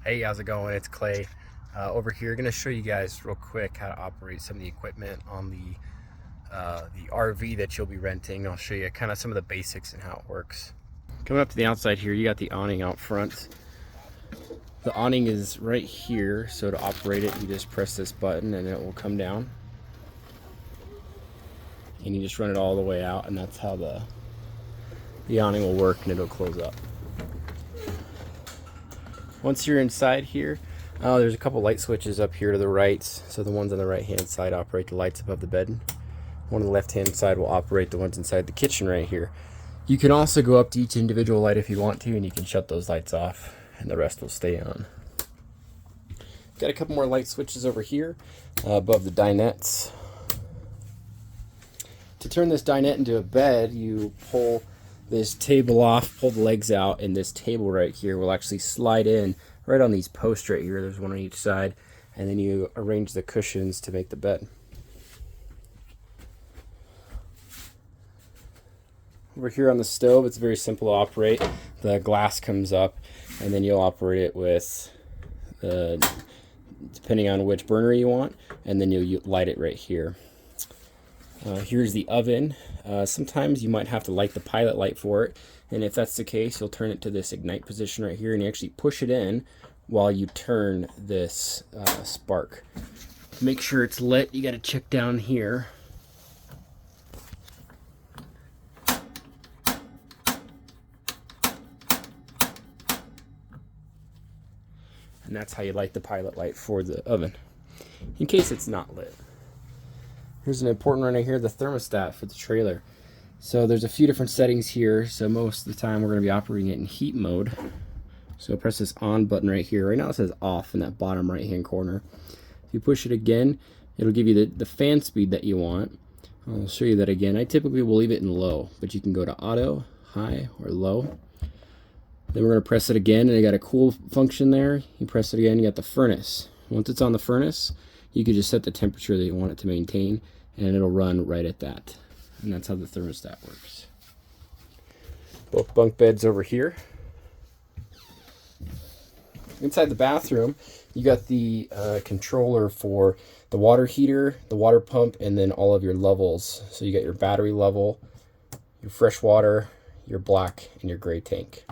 Hey, how's it going? It's Clay over here. Going to show you guys real quick how to operate some of the equipment on the RV that you'll be renting. I'll show you kind of some of the basics and how it works. Coming up to the outside here, you got the awning out front. The awning is right here, so to operate it, you just press this button and it will come down. And you just run it all the way out, and that's how the awning will work, and it'll close up. Once you're inside here, there's a couple light switches up here to the right. So the ones on the right hand side operate the lights above the bed. One on the left hand side will operate the ones inside the kitchen right here. You can also go up to each individual light if you want to, and you can shut those lights off and the rest will stay on. Got a couple more light switches over here above the dinettes. To turn this dinette into a bed, you pull this table off, pull the legs out, and this table right here will actually slide in right on these posts right here. There's one on each side, and then you arrange the cushions to make the bed. Over here on the stove, it's very simple to operate. The glass comes up, and then you'll operate it with depending on which burner you want, and then you'll light it right here. Here's the oven. Sometimes you might have to light the pilot light for it, and if that's the case, you'll turn it to this ignite position right here, and you actually push it in while you turn this spark. To make sure it's lit, you got to check down here. And that's how you light the pilot light for the oven, in case it's not lit. Here's an important one right here, the thermostat for the trailer. So there's a few different settings here. So most of the time we're going to be operating it in heat mode. So press this on button right here. Right now it says off in that bottom right hand corner. If you push it again, it'll give you the fan speed that you want. I'll show you that again. I typically will leave it in low, but you can go to auto, high, or low. Then we're going to press it again, and you got a cool function there. You press it again, you got the furnace. Once it's on the furnace, you can just set the temperature that you want it to maintain, and it'll run right at that. And that's how the thermostat works. Both bunk beds over here. Inside the bathroom, you got the controller for the water heater, the water pump, and then all of your levels. So you got your battery level, your fresh water, your black, and your gray tank.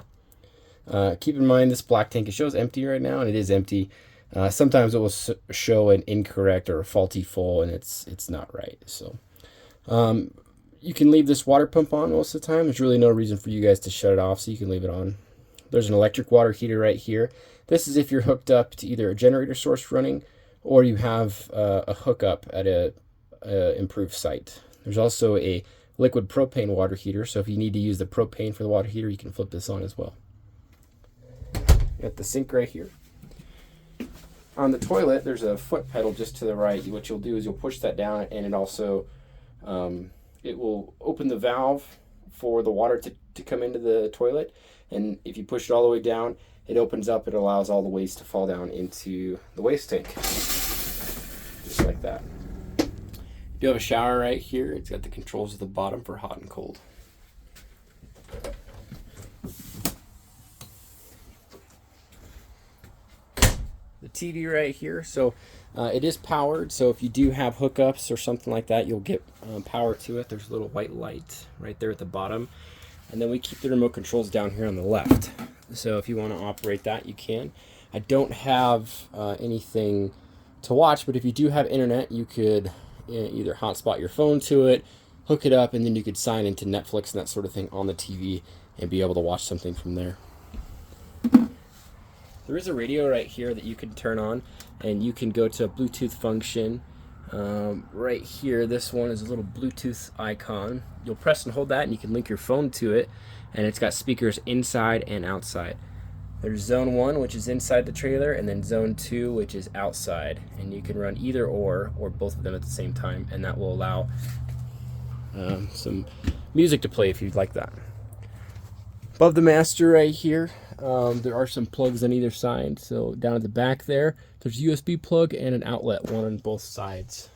Keep in mind this black tank, it shows empty right now, and it is empty. Sometimes it will show an incorrect or a faulty full, and it's not right. So you can leave this water pump on most of the time. There's really no reason for you guys to shut it off, so you can leave it on. There's an electric water heater right here. This is if you're hooked up to either a generator source running, or you have a hookup at a improved site. There's also a liquid propane water heater, so if you need to use the propane for the water heater, you can flip this on as well. Got the sink right here. On the toilet, there's a foot pedal just to the right. What you'll do is you'll push that down, and it also it will open the valve for the water to come into the toilet. And if you push it all the way down, it opens up. It allows all the waste to fall down into the waste tank, just like that. You do have a shower right here. It's got the controls at the bottom for hot and cold. The TV right here, so it is powered, so if you do have hookups or something like that, you'll get power to it. There's a little white light right there at the bottom, and then we keep the remote controls down here on the left, so if you want to operate that, you can. I don't have anything to watch, but if you do have internet, you could either hotspot your phone to it, hook it up, and then you could sign into Netflix and that sort of thing on the TV and be able to watch something from there. There is a radio right here that you can turn on, and you can go to a Bluetooth function. Right here, this one is a little Bluetooth icon. You'll press and hold that, and you can link your phone to it, and it's got speakers inside and outside. There's zone 1, which is inside the trailer, and then zone 2, which is outside. And you can run either or both of them at the same time, and that will allow some music to play if you'd like that. Above the master right here, there are some plugs on either side. So down at the back there, there's a USB plug and an outlet, one on both sides.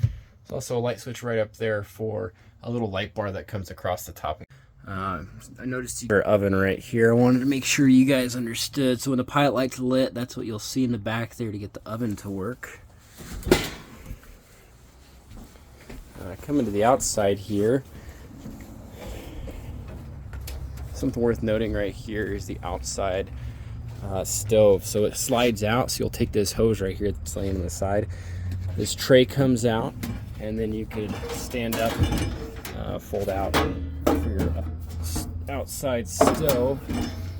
There's also a light switch right up there for a little light bar that comes across the top. I noticed your oven right here. I wanted to make sure you guys understood. So when the pilot light's lit, that's what you'll see in the back there to get the oven to work. Coming to the outside here, something worth noting right here is the outside stove. So it slides out, so you'll take this hose right here that's laying on the side. This tray comes out, and then you could stand up, fold out for your outside stove.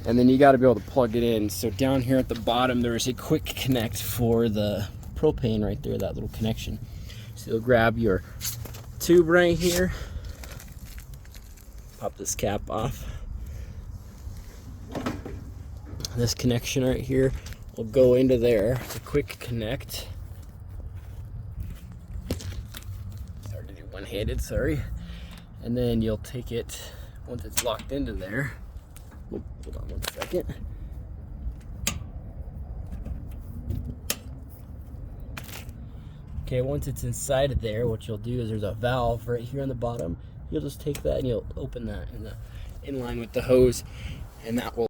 And then you got to be able to plug it in. So down here at the bottom, there is a quick connect for the propane right there, that little connection. So you'll grab your tube right here, pop this cap off. This connection right here will go into there. It's a quick connect. Hard to do one-handed, sorry. And then you'll take it, once it's locked into there. Oh, hold on one second. Okay, once it's inside of there, what you'll do is there's a valve right here on the bottom. You'll just take that and you'll open that in line with the hose, and that will